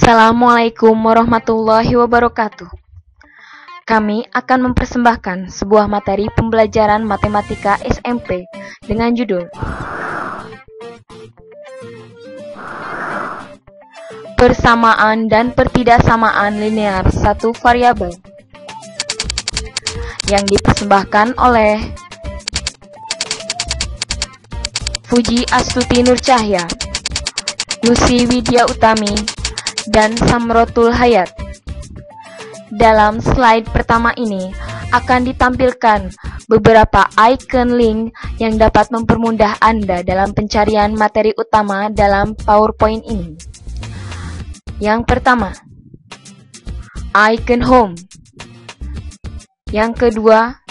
Assalamualaikum warahmatullahi wabarakatuh. Kami akan mempersembahkan sebuah materi pembelajaran matematika SMP dengan judul Persamaan dan pertidaksamaan linear satu variabel, yang dipersembahkan oleh Fuji Astuti Nurcahya, Lucy Widya Utami, dan Samrotul Hayat. Dalam slide pertama ini akan ditampilkan beberapa icon link yang dapat mempermudah Anda dalam pencarian materi utama dalam PowerPoint ini. Yang pertama, icon home. Yang kedua,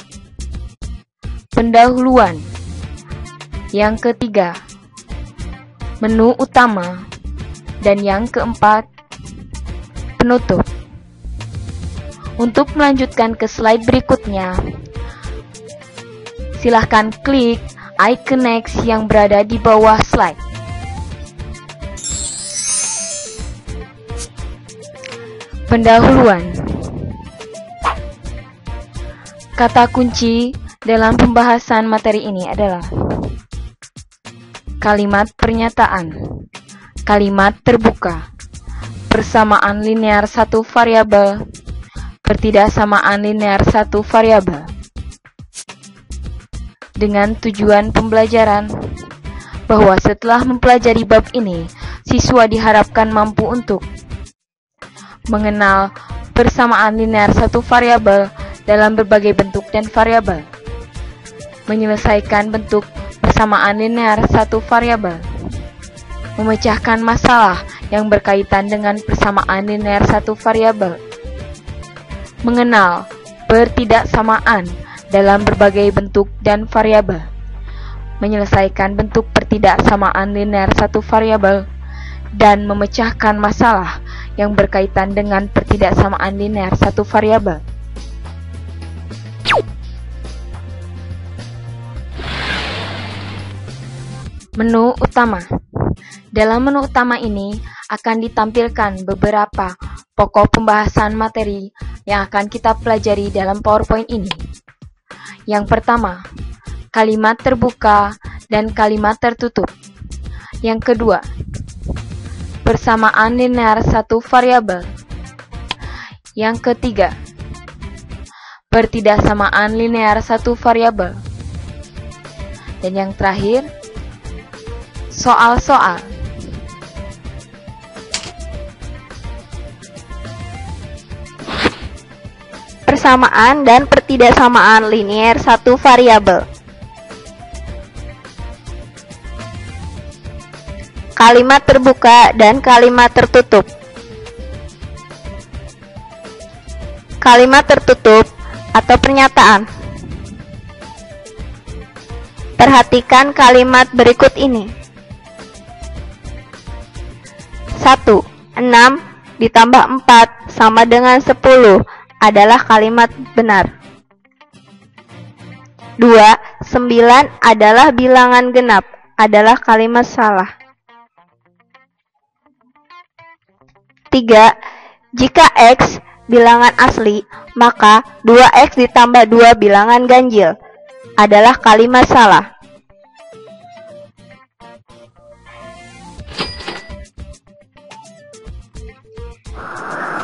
pendahuluan. Yang ketiga, menu utama. Dan yang keempat, penutup. Untuk melanjutkan ke slide berikutnya, silahkan klik icon next yang berada di bawah slide. Pendahuluan. Kata kunci dalam pembahasan materi ini adalah kalimat pernyataan, kalimat terbuka, persamaan linear satu variabel, pertidaksamaan linear satu variabel. Dengan tujuan pembelajaran bahwa setelah mempelajari bab ini, siswa diharapkan mampu untuk mengenal persamaan linear satu variabel dalam berbagai bentuk dan variabel, menyelesaikan bentuk persamaan linear satu variabel, memecahkan masalah yang berkaitan dengan persamaan linear satu variabel, mengenal pertidaksamaan dalam berbagai bentuk dan variabel, menyelesaikan bentuk pertidaksamaan linear satu variabel, dan memecahkan masalah yang berkaitan dengan pertidaksamaan linear satu variabel. Menu utama. Dalam menu utama ini akan ditampilkan beberapa pokok pembahasan materi yang akan kita pelajari dalam PowerPoint ini. Yang pertama, kalimat terbuka dan kalimat tertutup. Yang kedua, persamaan linear satu variabel. Yang ketiga, pertidaksamaan linear satu variabel. Dan yang terakhir, soal-soal. Persamaan dan pertidaksamaan linear satu variabel. Kalimat terbuka dan kalimat tertutup. Kalimat tertutup atau pernyataan. Perhatikan kalimat berikut ini. 1. 6 ditambah 4 sama dengan 10 adalah kalimat benar. 2. 9 adalah bilangan genap adalah kalimat salah. 3. Jika X bilangan asli, maka 2X ditambah 2 bilangan ganjil adalah kalimat salah.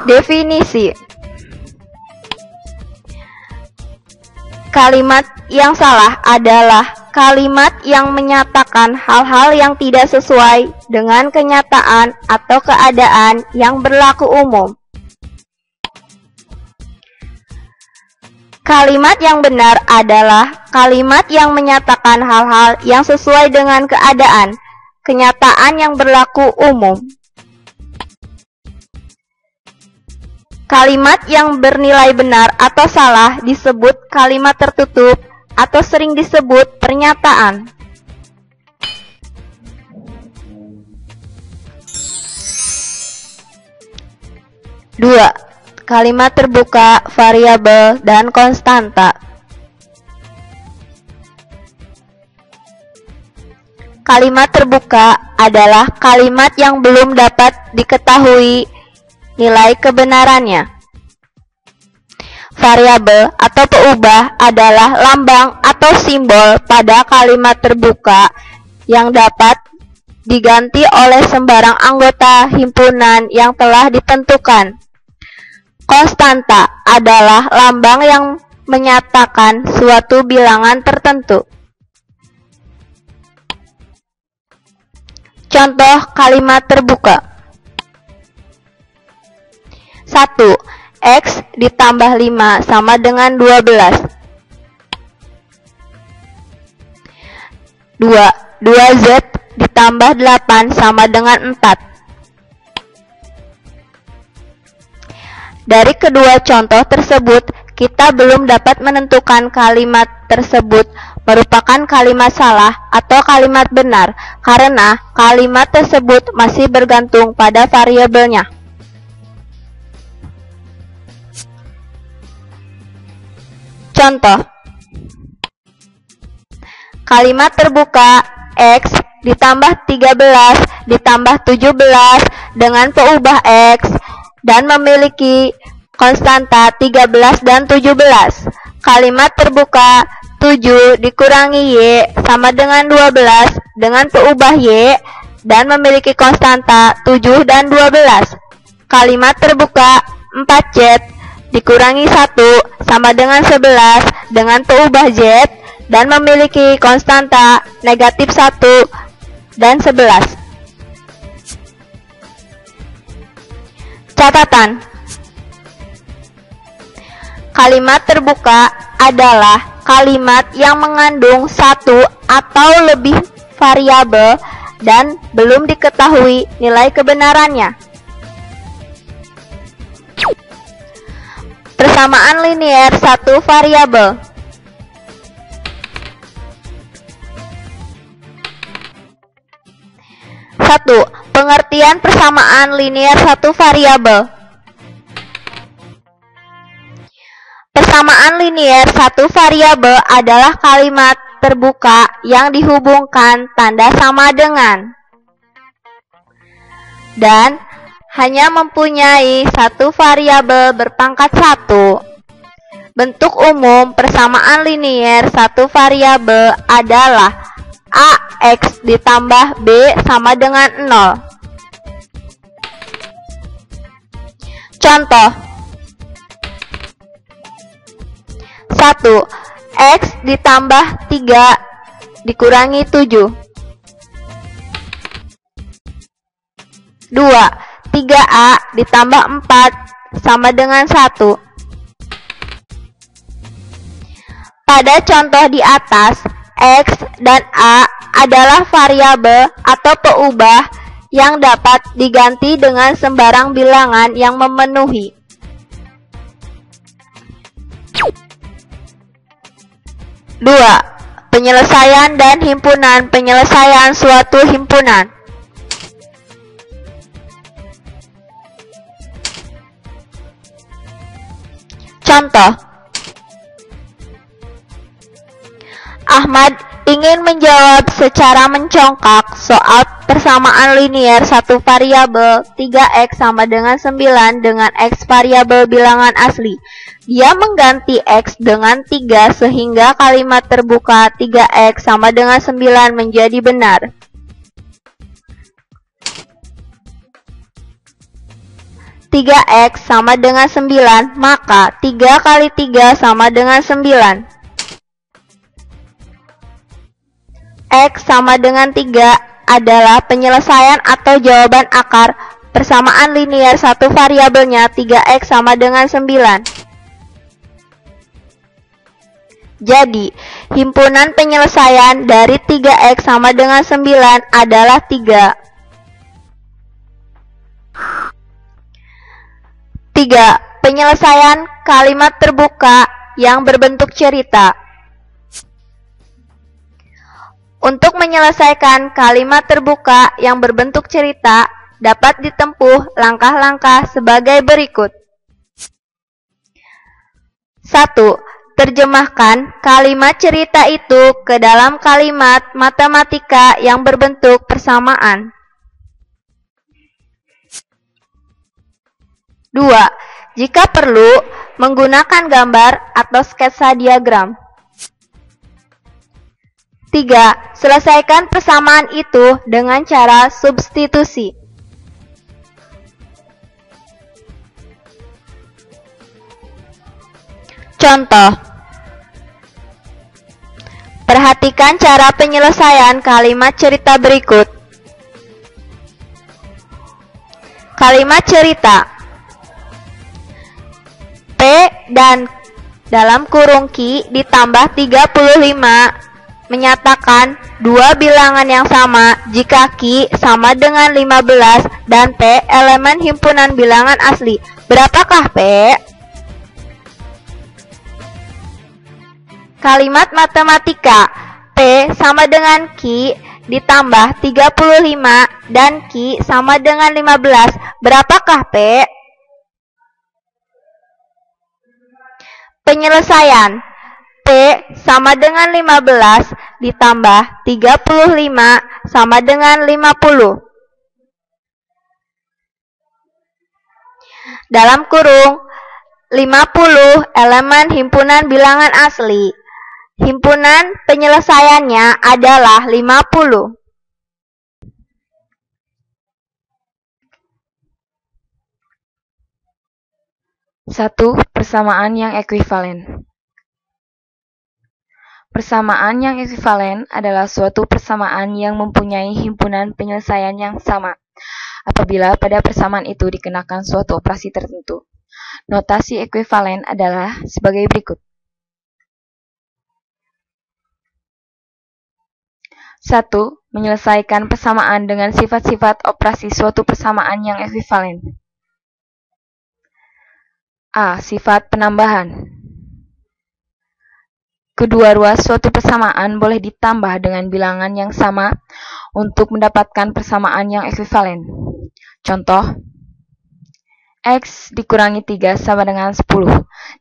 Definisi. Kalimat yang salah adalah kalimat yang menyatakan hal-hal yang tidak sesuai dengan kenyataan atau keadaan yang berlaku umum. Kalimat yang benar adalah kalimat yang menyatakan hal-hal yang sesuai dengan keadaan, kenyataan yang berlaku umum. Kalimat yang bernilai benar atau salah disebut kalimat tertutup atau sering disebut pernyataan. Dua, kalimat terbuka, variabel, dan konstanta. Kalimat terbuka adalah kalimat yang belum dapat diketahui nilai kebenarannya. Variabel atau peubah adalah lambang atau simbol pada kalimat terbuka yang dapat diganti oleh sembarang anggota himpunan yang telah ditentukan. Konstanta adalah lambang yang menyatakan suatu bilangan tertentu. Contoh kalimat terbuka. 1. X ditambah 5 sama dengan 12. 2. 2Z ditambah 8 sama dengan 4. Dari kedua contoh tersebut, kita belum dapat menentukan kalimat tersebut merupakan kalimat salah atau kalimat benar, karena kalimat tersebut masih bergantung pada variabelnya. Contoh, kalimat terbuka X ditambah 13 ditambah 17 dengan peubah X dan memiliki konstanta 13 dan 17. Kalimat terbuka 7 dikurangi Y sama dengan 12 dengan peubah Y dan memiliki konstanta 7 dan 12. Kalimat terbuka 4Z dikurangi 1 sama dengan 11 dengan peubah Z dan memiliki konstanta negatif 1 dan 11. Catatan. Kalimat terbuka adalah kalimat yang mengandung satu atau lebih variabel dan belum diketahui nilai kebenarannya. Persamaan linier satu variabel. Satu. Pengertian persamaan linier satu variabel. Persamaan linier satu variabel adalah kalimat terbuka yang dihubungkan tanda sama dengan dan hanya mempunyai satu variabel berpangkat 1. Bentuk umum persamaan linier satu variabel adalah AX ditambah B sama dengan 0. Contoh. 1. X ditambah 3 dikurangi 7. 2. 3A ditambah 4 sama dengan 1. Pada contoh di atas, X dan A adalah variabel atau peubah yang dapat diganti dengan sembarang bilangan yang memenuhi. Dua. Penyelesaian dan himpunan penyelesaian suatu himpunan. Contoh. Ahmad ingin menjawab secara mencongkak soal persamaan linier satu variabel 3x sama dengan 9 dengan x variabel bilangan asli. Dia mengganti x dengan 3 sehingga kalimat terbuka 3x sama dengan 9 menjadi benar. (3x) sama dengan 9, maka 3 kali 3 sama dengan 9. X sama dengan 3 adalah penyelesaian atau jawaban akar persamaan linier satu variabelnya 3x sama dengan 9. Jadi, himpunan penyelesaian dari 3x sama dengan 9 adalah 3. 3. Penyelesaian kalimat terbuka yang berbentuk cerita. Untuk menyelesaikan kalimat terbuka yang berbentuk cerita, dapat ditempuh langkah-langkah sebagai berikut. 1. Terjemahkan kalimat cerita itu ke dalam kalimat matematika yang berbentuk persamaan. 2. Jika perlu, menggunakan gambar atau sketsa diagram. 3. Selesaikan persamaan itu dengan cara substitusi. Contoh. Perhatikan cara penyelesaian kalimat cerita berikut. Kalimat cerita. P dan dalam kurung Q ditambah 35 menyatakan dua bilangan yang sama jika Q sama dengan 15 dan P elemen himpunan bilangan asli. Berapakah P? Kalimat matematika. P sama dengan Q ditambah 35 dan Q sama dengan 15. Berapakah P? Penyelesaian. P sama dengan 15 ditambah 35 sama dengan 50. Dalam kurung 50 elemen himpunan bilangan asli. Himpunan penyelesaiannya adalah 50. Satu, persamaan yang ekuivalen. Persamaan yang ekuivalen adalah suatu persamaan yang mempunyai himpunan penyelesaian yang sama, apabila pada persamaan itu dikenakan suatu operasi tertentu. Notasi ekuivalen adalah sebagai berikut. 1. Menyelesaikan persamaan dengan sifat-sifat operasi suatu persamaan yang ekuivalen. A. Sifat penambahan. Kedua ruas suatu persamaan boleh ditambah dengan bilangan yang sama untuk mendapatkan persamaan yang ekuivalen. Contoh, X dikurangi 3 sama dengan 10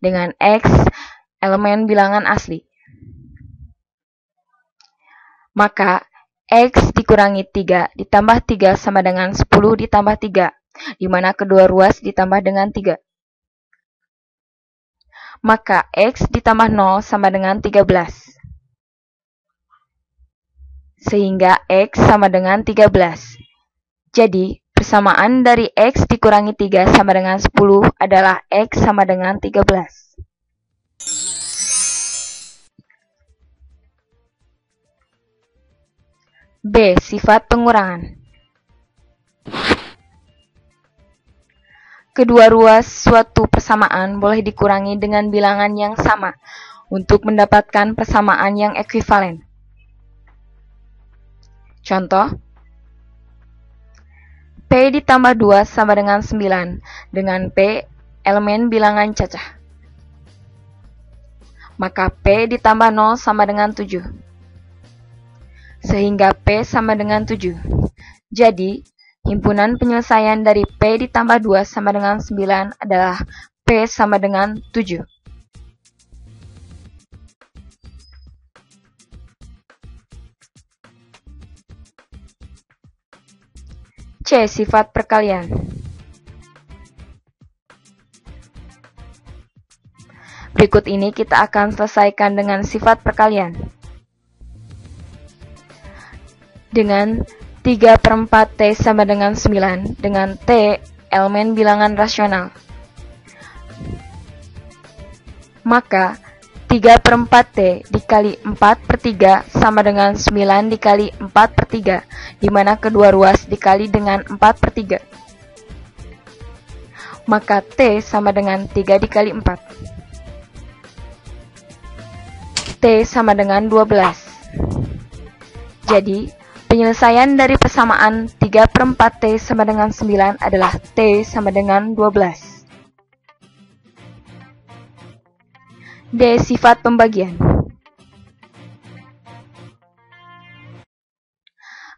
dengan X elemen bilangan asli. Maka X dikurangi 3 ditambah 3 sama dengan 10 ditambah 3, di mana kedua ruas ditambah dengan 3. Maka X ditambah 0 sama dengan 13. Sehingga X sama dengan 13. Jadi, persamaan dari X dikurangi 3 sama dengan 10 adalah X sama dengan 13. B. Sifat pengurangan. Kedua ruas suatu persamaan boleh dikurangi dengan bilangan yang sama untuk mendapatkan persamaan yang ekuivalen. Contoh, P ditambah 2 sama dengan 9 dengan P elemen bilangan cacah. Maka P ditambah 0 sama dengan 7. Sehingga P sama dengan 7. Jadi, himpunan penyelesaian dari P ditambah 2 sama dengan 9 adalah P sama dengan 7. C. Sifat perkalian. Berikut ini kita akan selesaikan dengan sifat perkalian. Dengan 3/4 T sama dengan 9 dengan T elemen bilangan rasional. Maka 3/4 T dikali 4/3 sama dengan 9 dikali 4/3, di mana kedua ruas dikali dengan 4/3. Maka T sama dengan 3 dikali 4. T sama dengan 12. Jadi, penyelesaian dari persamaan 3/4 T sama dengan 9 adalah T sama dengan 12. D. Sifat pembagian.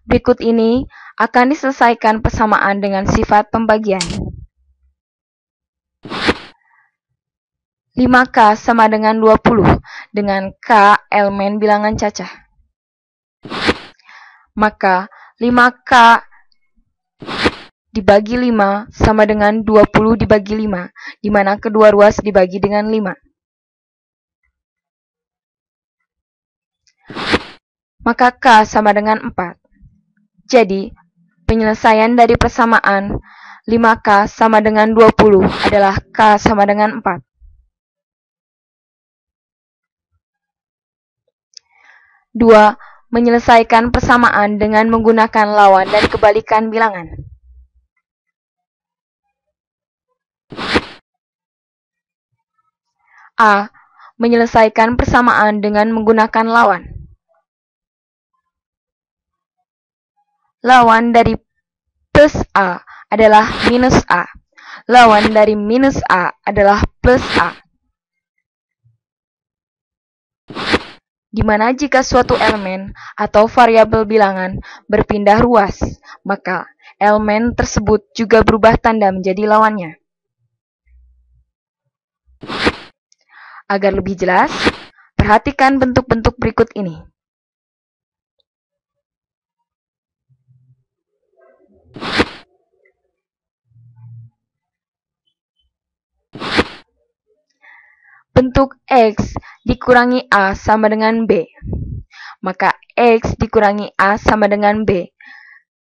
Berikut ini akan diselesaikan persamaan dengan sifat pembagian. 5K sama dengan 20 dengan K elemen bilangan cacah. Maka 5K dibagi 5 sama dengan 20 dibagi 5, di mana kedua ruas dibagi dengan 5. Maka K sama dengan 4. Jadi, penyelesaian dari persamaan 5K sama dengan 20 adalah K sama dengan 4. Dua, menyelesaikan persamaan dengan menggunakan lawan dan kebalikan bilangan. A. Menyelesaikan persamaan dengan menggunakan lawan. Lawan dari plus A adalah minus A. Lawan dari minus A adalah plus A. Di mana jika suatu elemen atau variabel bilangan berpindah ruas, maka elemen tersebut juga berubah tanda menjadi lawannya. Agar lebih jelas, perhatikan bentuk-bentuk berikut ini. Bentuk X dikurangi A sama dengan B. Maka X dikurangi A sama dengan B.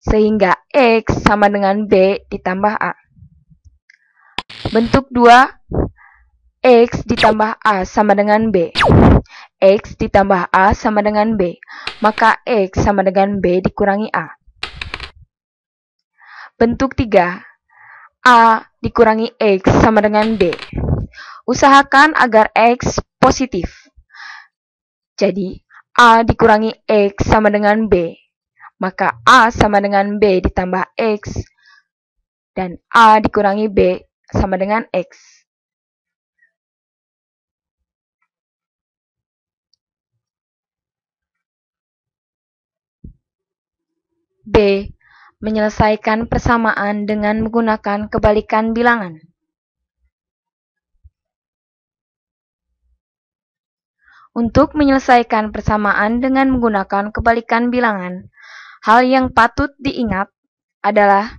Sehingga X sama dengan B ditambah A. Bentuk 2, X ditambah A sama dengan B. X ditambah A sama dengan B. Maka X sama dengan B dikurangi A. Bentuk 3, A dikurangi X sama dengan B. Usahakan agar X positif. Jadi, A dikurangi X sama dengan B. Maka A sama dengan B ditambah X. Dan A dikurangi B sama dengan X. B. Menyelesaikan persamaan dengan menggunakan kebalikan bilangan. Untuk menyelesaikan persamaan dengan menggunakan kebalikan bilangan, hal yang patut diingat adalah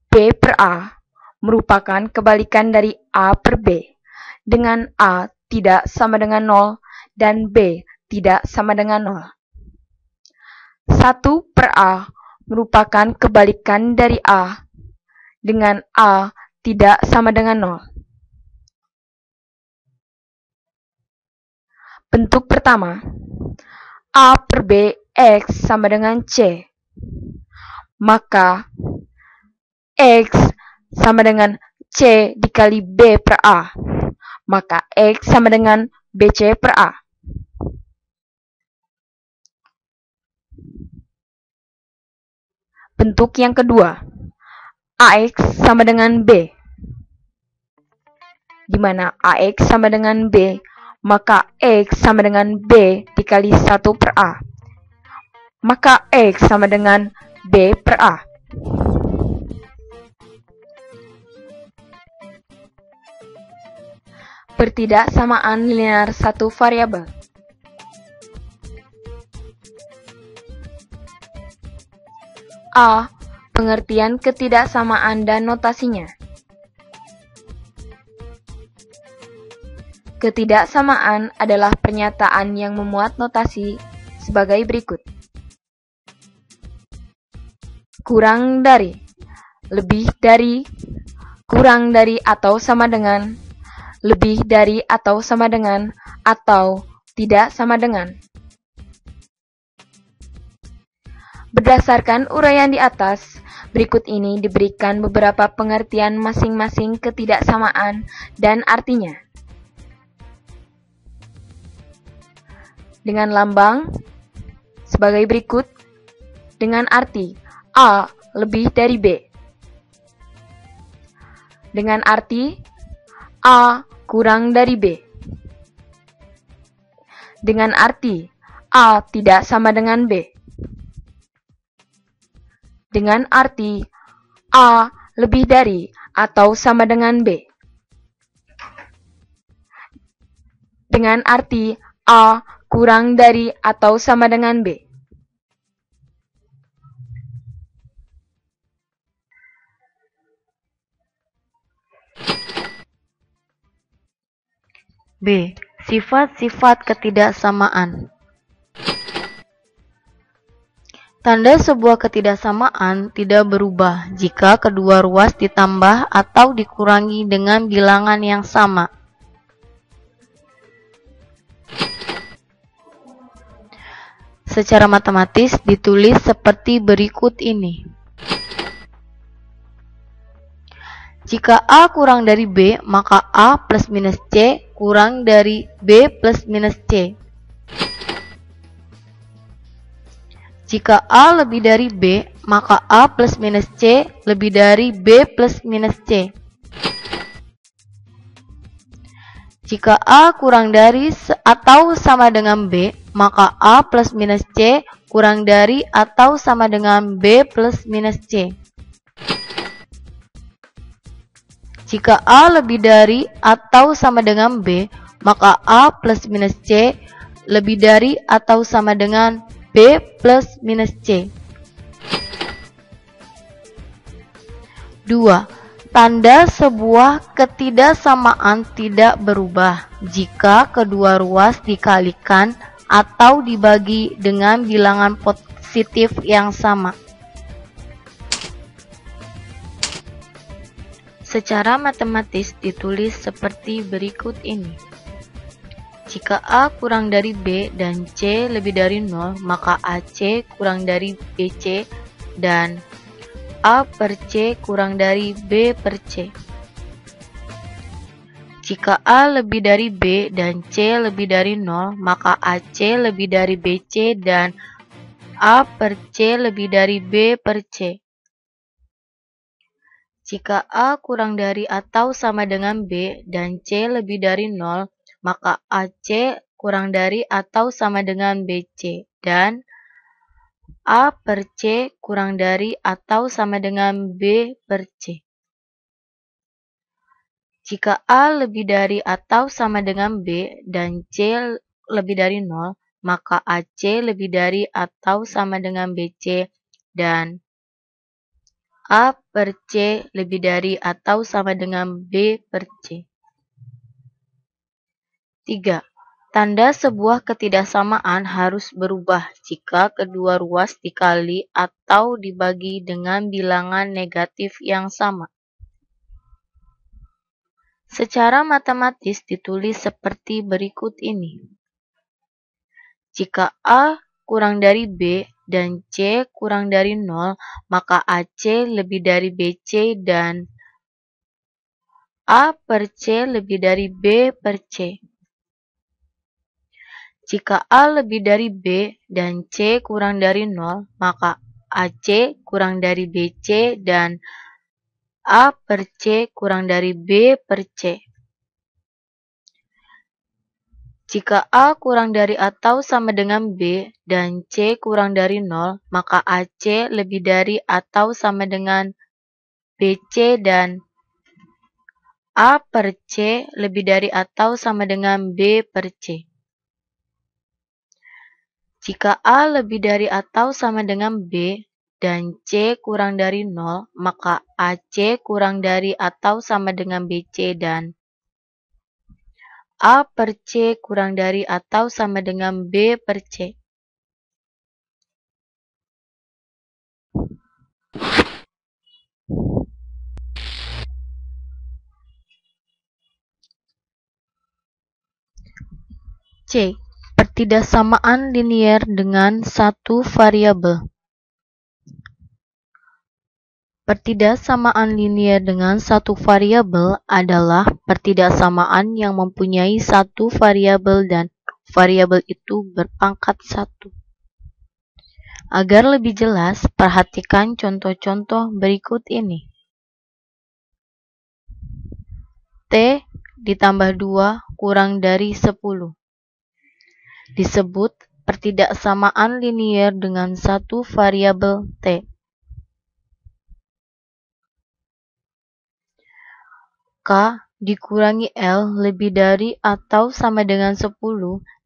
B per A merupakan kebalikan dari A per B, dengan A tidak sama dengan 0 dan B tidak sama dengan 0. 1 per A merupakan kebalikan dari A, dengan A tidak sama dengan 0. Bentuk pertama, A per B X sama dengan C. Maka, X sama dengan C dikali B per A. Maka, X sama dengan BC per A. Bentuk yang kedua, AX sama dengan B. Di mana AX sama dengan B, maka X sama dengan B dikali 1 per A. Maka X sama dengan B per A. Pertidaksamaan linear satu variabel. A. Pengertian ketidaksamaan dan notasinya. Ketidaksamaan adalah pernyataan yang memuat notasi sebagai berikut. Kurang dari, lebih dari, kurang dari atau sama dengan, lebih dari atau sama dengan, atau tidak sama dengan. Berdasarkan uraian di atas, berikut ini diberikan beberapa pengertian masing-masing ketidaksamaan dan artinya. Dengan lambang sebagai berikut, dengan arti A lebih dari B. Dengan arti A kurang dari B. Dengan arti A tidak sama dengan B. Dengan arti A lebih dari atau sama dengan B. Dengan arti A kurang dari atau sama dengan B. B. Sifat-sifat ketidaksamaan. Tanda sebuah ketidaksamaan tidak berubah jika kedua ruas ditambah atau dikurangi dengan bilangan yang sama. Secara matematis ditulis seperti berikut ini. Jika A kurang dari B, maka A plus minus C kurang dari B plus minus C. Jika A lebih dari B, maka A plus minus C lebih dari B plus minus C. Jika A kurang dari atau sama dengan B, maka A plus minus C kurang dari atau sama dengan B plus minus C. Jika A lebih dari atau sama dengan B, maka A plus minus C lebih dari atau sama dengan B plus minus C. 2. Tanda sebuah ketidaksamaan tidak berubah jika kedua ruas dikalikan atau dibagi dengan bilangan positif yang sama. Secara matematis ditulis seperti berikut ini. Jika A kurang dari B dan C lebih dari 0, maka AC kurang dari BC dan A per C kurang dari B per C. Jika A lebih dari B dan C lebih dari 0, maka AC lebih dari BC dan A per C lebih dari B per C. Jika A kurang dari atau sama dengan B dan C lebih dari 0, maka AC kurang dari atau sama dengan BC dan A per C kurang dari atau sama dengan B per C. Jika A lebih dari atau sama dengan B dan C lebih dari 0, maka AC lebih dari atau sama dengan BC dan A per C lebih dari atau sama dengan B per C. 3. Tanda sebuah ketidaksamaan harus berubah jika kedua ruas dikali atau dibagi dengan bilangan negatif yang sama. Secara matematis ditulis seperti berikut ini. Jika A kurang dari B dan C kurang dari 0, maka AC lebih dari BC dan A per C lebih dari B per C. Jika A lebih dari B dan C kurang dari 0, maka AC kurang dari BC dan A per C kurang dari B per C. Jika A kurang dari atau sama dengan B dan C kurang dari 0, maka AC lebih dari atau sama dengan BC dan A per C lebih dari atau sama dengan B per C. Jika A lebih dari atau sama dengan B dan C kurang dari 0, maka AC kurang dari atau sama dengan BC dan A per C kurang dari atau sama dengan B per C. C. Pertidaksamaan linier dengan satu variabel. Pertidaksamaan linier dengan satu variabel adalah pertidaksamaan yang mempunyai satu variabel dan variabel itu berpangkat 1. Agar lebih jelas, perhatikan contoh-contoh berikut ini. T ditambah 2 kurang dari 10. Disebut pertidaksamaan linier dengan satu variabel T. K dikurangi L lebih dari atau sama dengan 10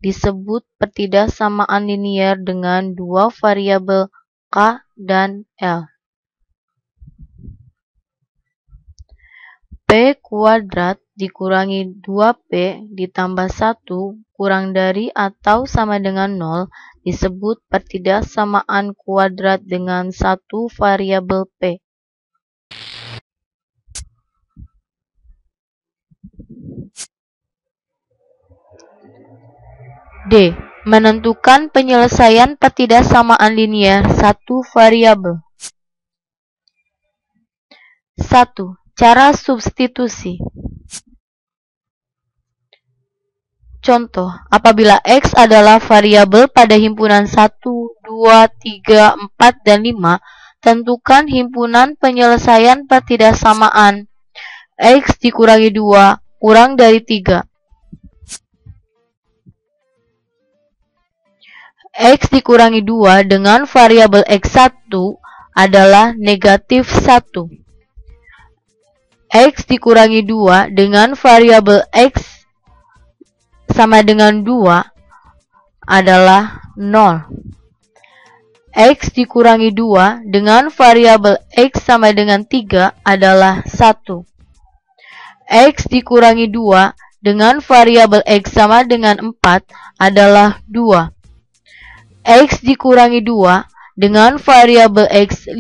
disebut pertidaksamaan linier dengan dua variabel K dan L. P kuadrat dikurangi 2P ditambah 1 kurang dari atau sama dengan 0 disebut pertidaksamaan kuadrat dengan satu variabel P. D. Menentukan penyelesaian pertidaksamaan linier satu variabel. 1. Cara substitusi. Contoh, apabila X adalah variabel pada himpunan 1, 2, 3, 4, dan 5, tentukan himpunan penyelesaian pertidaksamaan X dikurangi 2 kurang dari 3. X dikurangi 2 dengan variabel X1 adalah negatif 1. X dikurangi 2 dengan variabel X sama dengan 2 adalah 0. X dikurangi 2 dengan variabel X sama dengan 3 adalah 1. X dikurangi 2 dengan variabel X sama dengan 4 adalah 2. X dikurangi 2 dengan variabel X5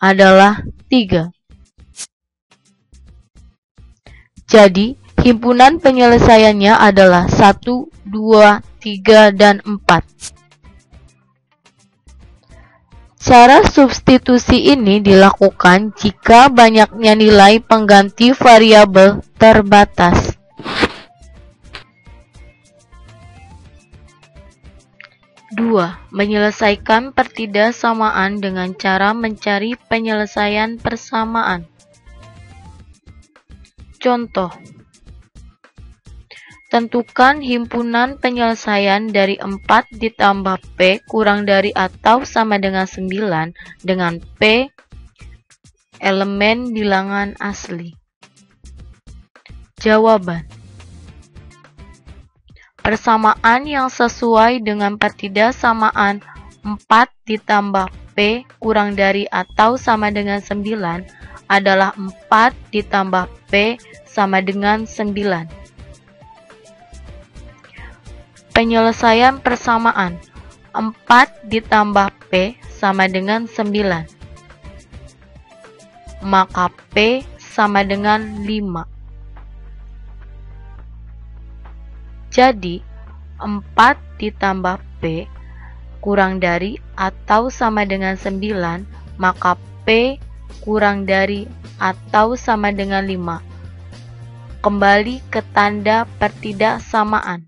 adalah 3. Jadi, himpunan penyelesaiannya adalah 1, 2, 3, dan 4. Cara substitusi ini dilakukan jika banyaknya nilai pengganti variabel terbatas. Menyelesaikan pertidaksamaan dengan cara mencari penyelesaian persamaan. Contoh, tentukan himpunan penyelesaian dari 4 ditambah P kurang dari atau sama dengan 9 dengan P elemen bilangan asli. Jawaban: persamaan yang sesuai dengan pertidaksamaan 4 ditambah P kurang dari atau sama dengan 9 adalah 4 ditambah P sama dengan 9. Penyelesaian persamaan 4 ditambah P sama dengan 9. Maka P sama dengan 5. Jadi, 4 ditambah P kurang dari atau sama dengan 9, maka P kurang dari atau sama dengan 5. Kembali ke tanda pertidaksamaan.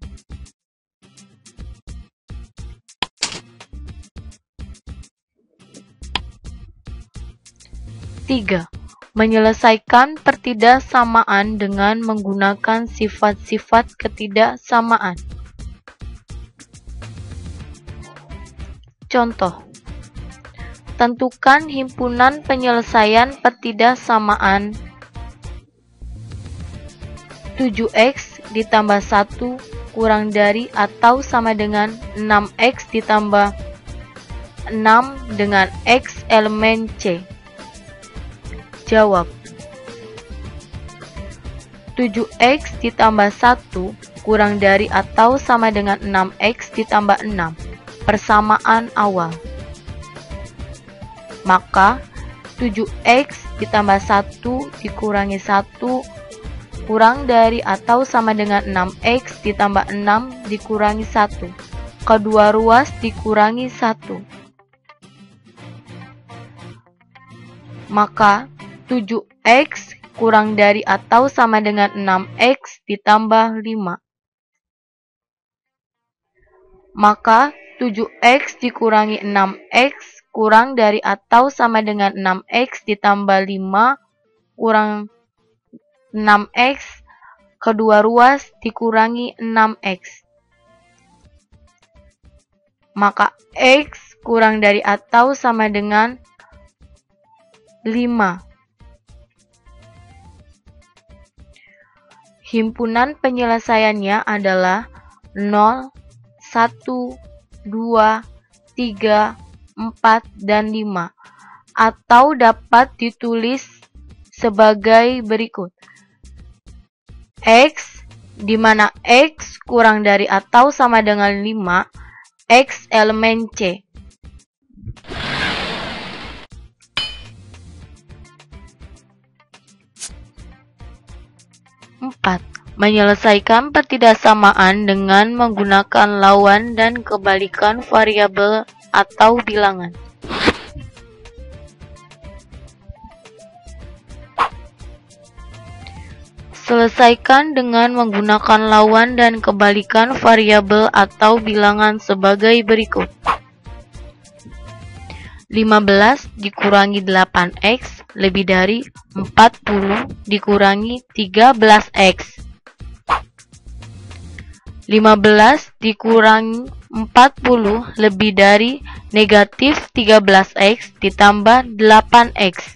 3. Menyelesaikan pertidaksamaan dengan menggunakan sifat-sifat ketidaksamaan. Contoh, tentukan himpunan penyelesaian pertidaksamaan 7x ditambah 1 kurang dari atau sama dengan 6x ditambah 6 dengan x elemen C. Jawab: 7x ditambah 1 kurang dari atau sama dengan 6x ditambah 6. Persamaan awal. Maka 7x ditambah 1 dikurangi 1 kurang dari atau sama dengan 6x ditambah 6 dikurangi 1. Kedua ruas dikurangi 1. Maka 7x kurang dari atau sama dengan 6x ditambah 5. Maka 7x dikurangi 6x kurang dari atau sama dengan 6x ditambah 5 kurang 6x. Kedua ruas dikurangi 6x. Maka x kurang dari atau sama dengan 5. Himpunan penyelesaiannya adalah 0, 1, 2, 3, 4, dan 5, atau dapat ditulis sebagai berikut. X, di mana X kurang dari atau sama dengan 5, X elemen C. 4. Menyelesaikan pertidaksamaan dengan menggunakan lawan dan kebalikan variabel atau bilangan. Selesaikan dengan menggunakan lawan dan kebalikan variabel atau bilangan sebagai berikut. 15 dikurangi 8x lebih dari 40 dikurangi 13x. 15 dikurangi 40 lebih dari negatif 13x ditambah 8x.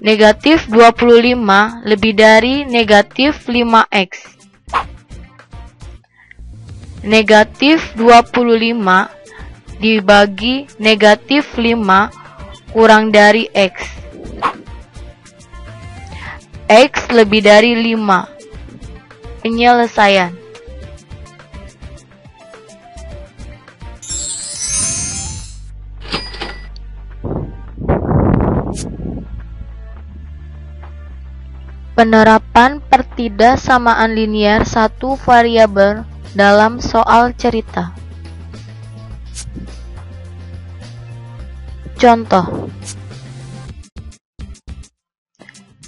Negatif 25 lebih dari negatif 5x. Negatif 25 dibagi negatif 5 kurang dari X. X lebih dari 5. Penyelesaian. Penerapan pertidaksamaan linier satu variabel dalam soal cerita. Contoh.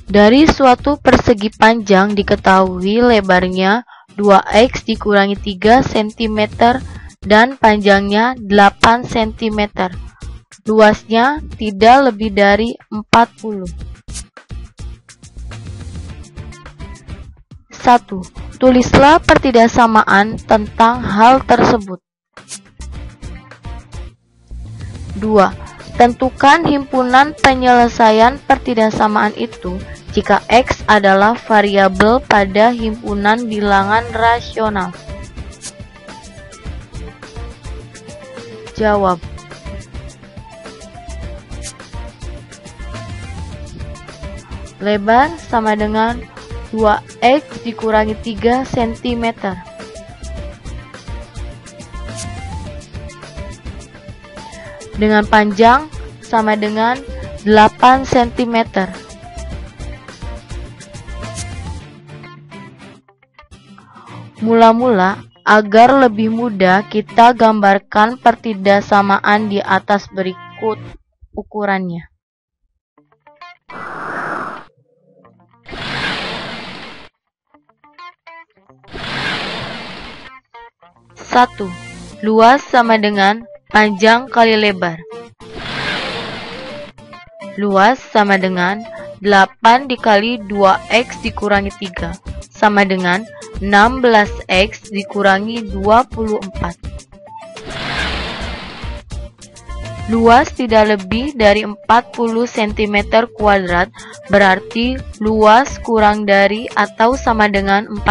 Dari suatu persegi panjang diketahui lebarnya 2x dikurangi 3 cm dan panjangnya 8 cm. Luasnya tidak lebih dari 40. 1. Tulislah pertidaksamaan tentang hal tersebut. 2. Tentukan himpunan penyelesaian pertidaksamaan itu jika X adalah variabel pada himpunan bilangan rasional. Jawab. Lebar sama dengan 2x dikurangi 3 cm. Dengan panjang sama dengan 8 cm. Mula-mula, agar lebih mudah kita gambarkan pertidaksamaan di atas berikut ukurannya. Satu, luas sama dengan panjang kali lebar. Luas sama dengan 8 dikali 2x dikurangi 3 sama dengan 16x dikurangi 24. Luas tidak lebih dari 40 cm kuadrat, berarti luas kurang dari atau sama dengan 40,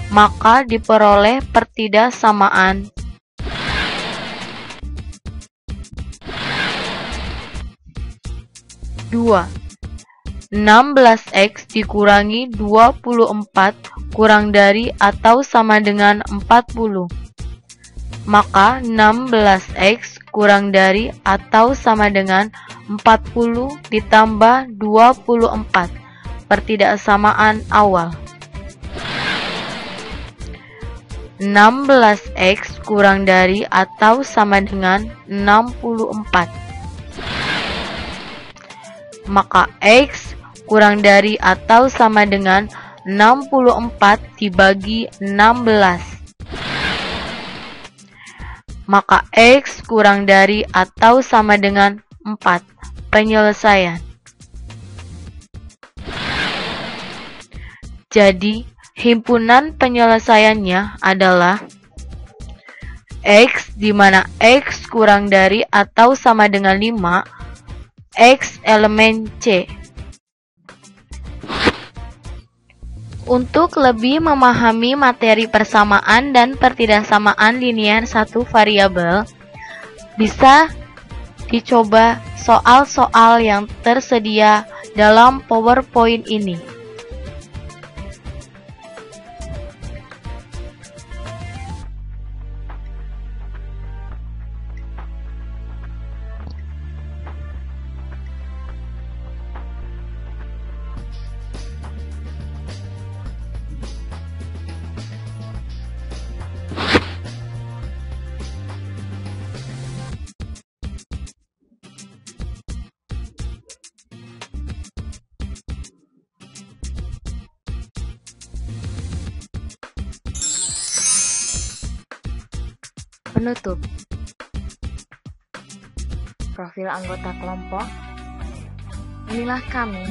maka diperoleh pertidaksamaan. Dua, 16x dikurangi 24 kurang dari atau sama dengan 40. Maka 16x kurang dari atau sama dengan 40 ditambah 24. Pertidaksamaan awal. 16x kurang dari atau sama dengan 64. Maka X kurang dari atau sama dengan 64 dibagi 16. Maka X kurang dari atau sama dengan 4. Penyelesaian. Jadi, himpunan penyelesaiannya adalah X di mana X kurang dari atau sama dengan 5, X elemen C. Untuk lebih memahami materi persamaan dan pertidaksamaan linier satu variabel, bisa dicoba soal-soal yang tersedia dalam PowerPoint ini. Penutup. Profil anggota kelompok. Inilah kami